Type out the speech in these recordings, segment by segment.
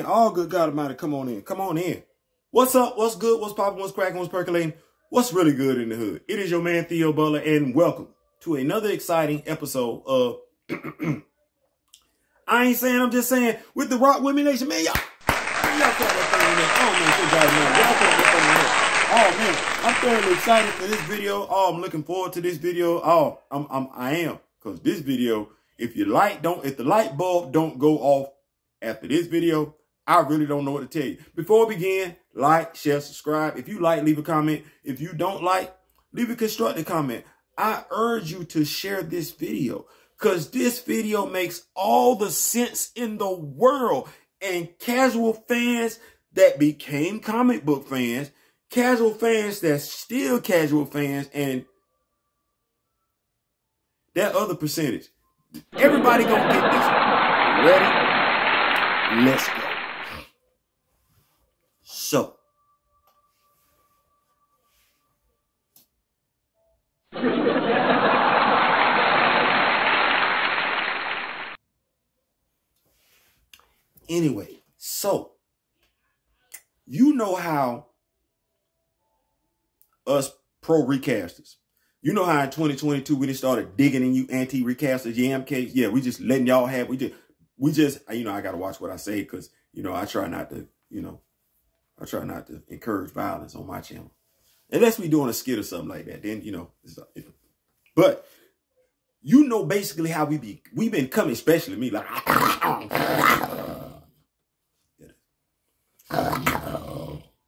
in. All good God Almighty, come on in. Come on in. What's up? What's good? What's popping? What's cracking? What's percolating? What's really good in the hood? It is your man, Theo Butler, and welcome to another exciting episode of I ain't saying, I'm just saying, with the Rock Women Nation, man, y'all got that thing, man. Oh, man, so I'm thoroughly excited for this video. Oh, I'm looking forward to this video. Oh, I am. Because this video, if the light bulb don't go off after this video, I really don't know what to tell you. Before we begin, like, share, subscribe. If you like, leave a comment. If you don't like, leave a constructive comment. I urge you to share this video because this video makes all the sense in the world. And casual fans that became comic book fans, casual fans that's still casual fans, and that other percentage. Everybody gonna get this. Ready? Let's go. So, anyway, so you know how us pro recasters, you know how in 2022 we just started digging in you anti-recasters, yam cakes. Yeah, we just letting y'all have, we just, you know, I got to watch what I say because, you know, I try not to encourage violence on my channel. Unless we doing a skit or something like that, then, you know, but you know, basically how we've been coming, especially me, like,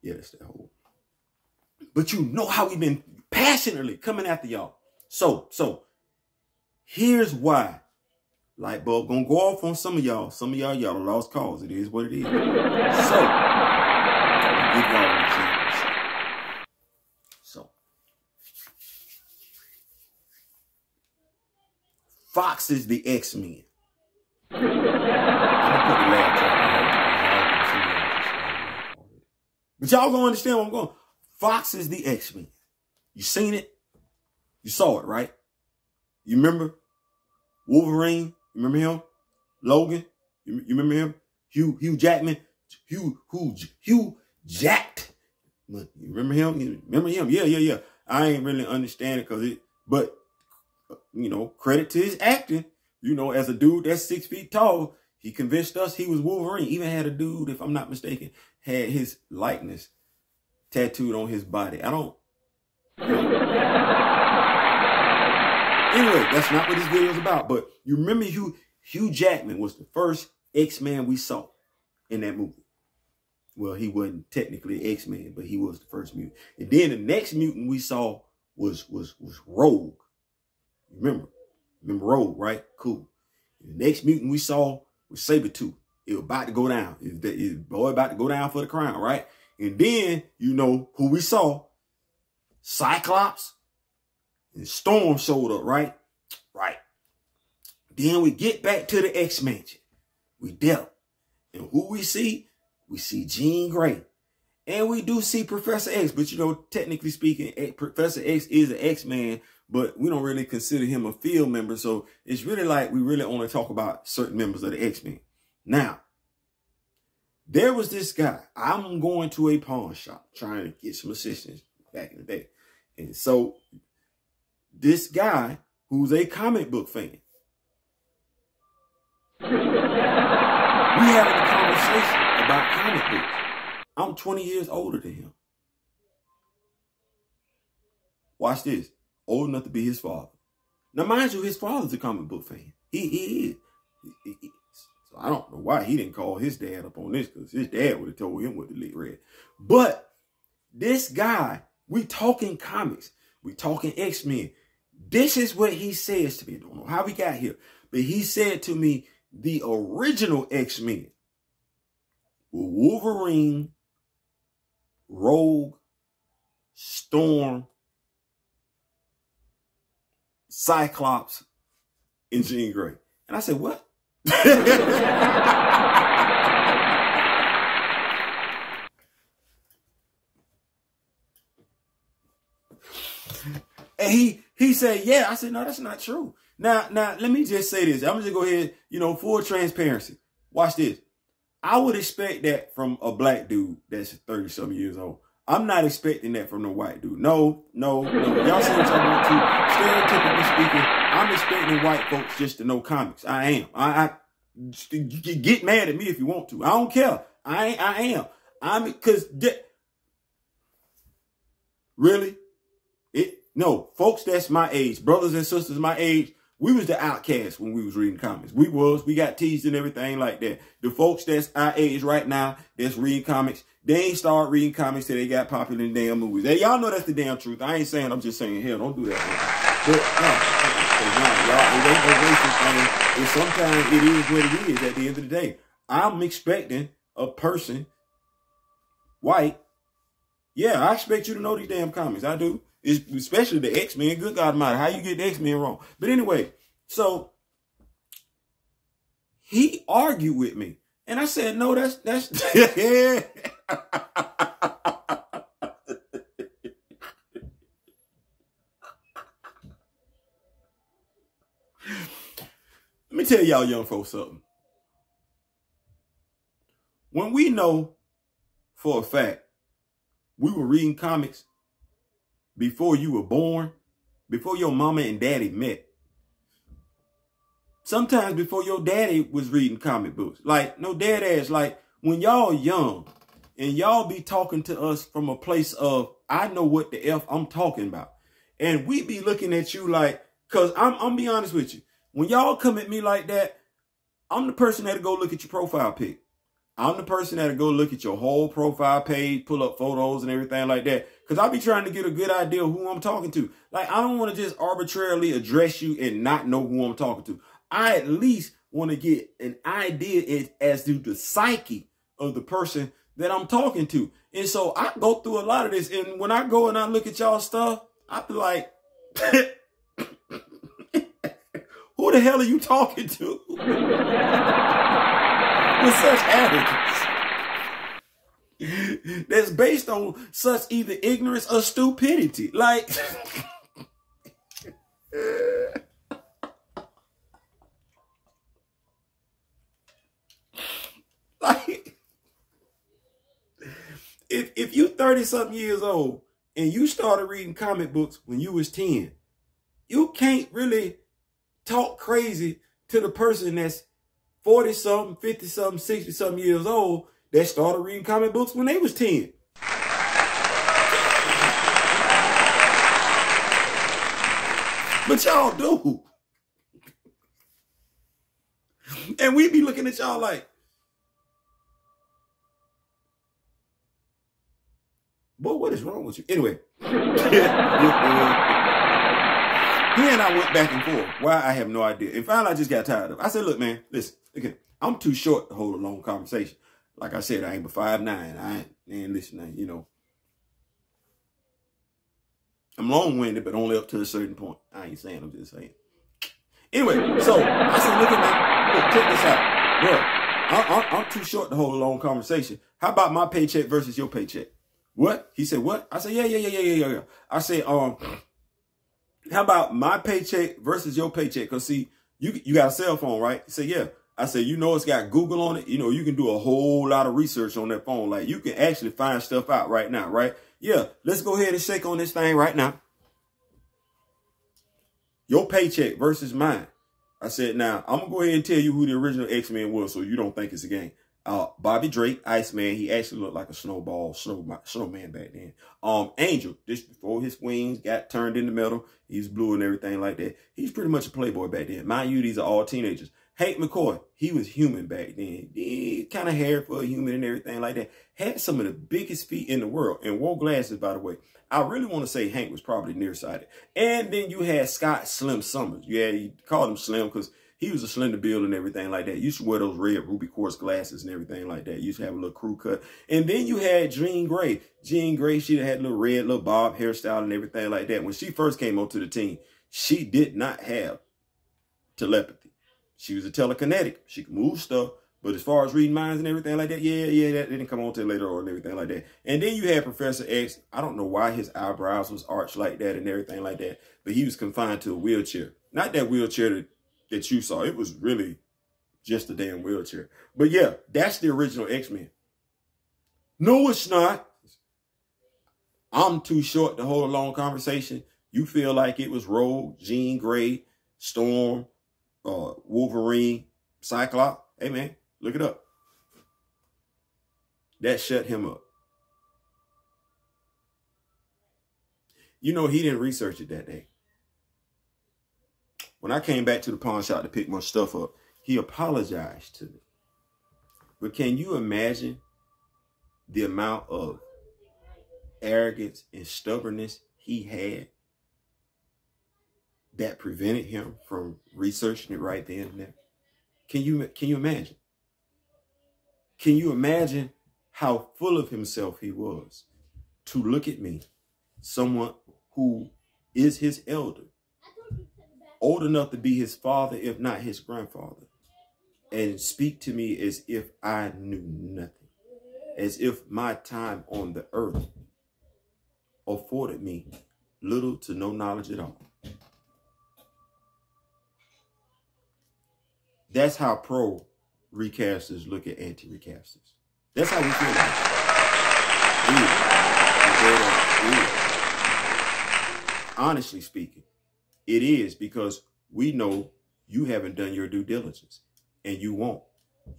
yeah, that's that whole. But you know how we've been passionately coming after y'all. So here's why. Light bulb gonna go off on some of y'all. Some of y'all lost cause. It is what it is. So give y'all an example. So Fox is the X-Men. I'm gonna put the laugh track on. But y'all gonna understand where I'm going. Fox is the X-Men. You seen it? You saw it, right? You remember Wolverine? You remember him? Logan? You remember him? Hugh Jackman? Hugh Jacked. You remember him? You remember him? Yeah. I ain't really understand it but you know, credit to his acting. You know, as a dude that's 6 feet tall, he convinced us he was Wolverine. Even had a dude, if I'm not mistaken, had his likeness tattooed on his body. Anyway, that's not what this video is about. But you remember Hugh Jackman was the first X-Man we saw in that movie. Well, he wasn't technically X-Man, but he was the first mutant. And then the next mutant we saw was Rogue. Remember Rogue, right? Cool. The next mutant we saw was Sabretooth. It was about to go down. His boy about to go down for the crown, right? And then, you know who we saw? Cyclops and Storm showed up, right? Right. Then we get back to the X-Mansion. We dealt. And who we see? We see Jean Grey. And we do see Professor X. But, you know, technically speaking, Professor X is an X-Man, but we don't really consider him a field member. So it's really like we really only talk about certain members of the X-Men. Now, there was this guy. I'm going to a pawn shop trying to get some assistance back in the day. And so this guy who's a comic book fan, we having a conversation about comic books. I'm 20 years older than him. Watch this. Old enough to be his father. Now, mind you, his father's a comic book fan. He is. So I don't know why he didn't call his dad up on this, because his dad would have told him what to read. But this guy, we talking comics. We talking X-Men. This is what he says to me. I don't know how we got here, but he said to me, the original X-Men were Wolverine, Rogue, Storm, Cyclops, and Jean Grey. And I said, what? And he said, yeah. I said, no, that's not true. Now, let me just say this. I'm just go ahead, you know, full transparency. Watch this. I would expect that from a black dude that's 30-something years old. I'm not expecting that from no white dude. No. Y'all say what y'all want to. Stereotypically speaking, I'm expecting white folks just to know comics. I am. I get mad at me if you want to. I don't care. I am. Because really, no, folks that's my age, brothers and sisters my age, we was the outcasts when we was reading comics. We got teased and everything like that. The folks that's our age right now that's reading comics, they ain't start reading comics till they got popular in damn movies. Y'all know that's the damn truth. I ain't saying, I'm just saying, hell, don't do that. But no, y'all, it ain't no racist thing. And sometimes it is what it is at the end of the day. I'm expecting a person, white, yeah, I expect you to know these damn comics. I do. Especially the X-Men. Good God Almighty, how you get the X-Men wrong? But anyway, so he argued with me. And I said, no, that's yeah. Let me tell y'all young folks something. When we know for a fact we were reading comics before you were born, before your mama and daddy met, sometimes before your daddy was reading comic books. Like, no dead ass, like when y'all young and y'all be talking to us from a place of, I know what the F I'm talking about. And we be looking at you like, cause I'm be honest with you. When y'all come at me like that, I'm the person that'll go look at your profile pic. I'm the person that'll go look at your whole profile page, pull up photos and everything like that. Because I be trying to get a good idea of who I'm talking to. Like, I don't want to just arbitrarily address you and not know who I'm talking to. I at least want to get an idea as to the psyche of the person that I'm talking to. And so I go through a lot of this. And when I go and I look at y'all stuff, I be like, who the hell are you talking to? With such arrogance that's based on such either ignorance or stupidity. Like, like if you 30-something years old and you started reading comic books when you was 10, you can't really talk crazy to the person that's 40-something, 50-something, 60-something years old that started reading comic books when they was 10. But y'all do. And we be looking at y'all like, boy, what is wrong with you? Anyway. He and I went back and forth. Why? I have no idea. And finally, I just got tired of it. I said, look, man, listen, again, I'm too short to hold a long conversation. Like I said, I ain't but 5'9". I ain't listening, you know. I'm long-winded, but only up to a certain point. I ain't saying, I'm just saying. Anyway, so I said, look at me. Look, check this out. Bro, I'm too short to hold a long conversation. How about my paycheck versus your paycheck? What? He said, what? I said, yeah. I said, how about my paycheck versus your paycheck? Because, see, you got a cell phone, right? He said, yeah. I said, you know, it's got Google on it. You know, you can do a whole lot of research on that phone. Like, you can actually find stuff out right now, right? Yeah, let's go ahead and shake on this thing right now. Your paycheck versus mine. I said, now, I'm going to go ahead and tell you who the original X-Men was so you don't think it's a game. Bobby Drake, Iceman, he actually looked like a snowman back then. Angel, just before his wings got turned into metal, he was blue and everything like that. He's pretty much a playboy back then. Mind you, these are all teenagers. Hank McCoy, he was human back then. He kind of hair for a human and everything like that. Had some of the biggest feet in the world and wore glasses, by the way. I really want to say Hank was probably nearsighted. And then you had Scott Slim Summers. Yeah, you called him Slim because he was a slender build and everything like that. You used to wear those red ruby quartz glasses and everything like that. You used to have a little crew cut. And then you had Jean Grey. Jean Grey, she had a little red, little bob hairstyle and everything like that. When she first came onto the team, she did not have telepathy. She was a telekinetic. She could move stuff. But as far as reading minds and everything like that, yeah, that didn't come on till later on and everything like that. And then you had Professor X. I don't know why his eyebrows was arched like that and everything like that. But he was confined to a wheelchair. Not that wheelchair that you saw. It was really just a damn wheelchair. But yeah, that's the original X-Men. No, it's not. I'm too short to hold a long conversation. You feel like it was Rogue, Jean Grey, Storm, Wolverine, Cyclops. Hey, man, look it up. That shut him up. You know, he didn't research it that day. When I came back to the pawn shop to pick my stuff up, he apologized to me. But can you imagine the amount of arrogance and stubbornness he had that prevented him from researching it right then and there? Can you imagine? Can you imagine how full of himself he was to look at me, someone who is his elder, old enough to be his father, if not his grandfather, and speak to me as if I knew nothing, as if my time on the earth afforded me little to no knowledge at all. That's how pro recasters look at anti-recasters. That's how we feel about it. Honestly speaking, it is, because we know you haven't done your due diligence, and you won't.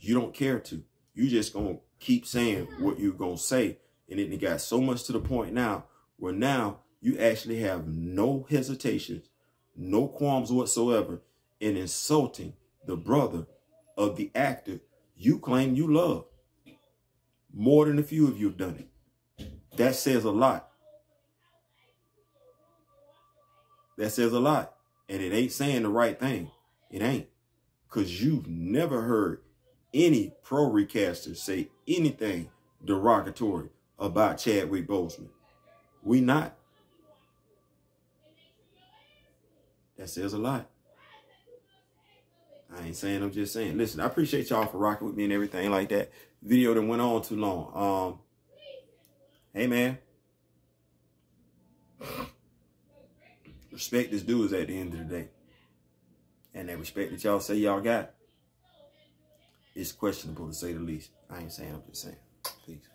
You don't care to. You just gonna keep saying what you're gonna say, and it got so much to the point now where now you actually have no hesitations, no qualms whatsoever in insulting the brother of the actor you claim you love. More than a few of you have done it. That says a lot. That says a lot. And it ain't saying the right thing. It ain't. Because you've never heard any pro recaster say anything derogatory about Chadwick Boseman. We not. That says a lot. I ain't saying, I'm just saying. Listen, I appreciate y'all for rocking with me and everything like that. Video that went on too long. Hey, man. Respect is due at the end of the day. And that respect that y'all say y'all got is questionable, to say the least. I ain't saying, I'm just saying. Peace.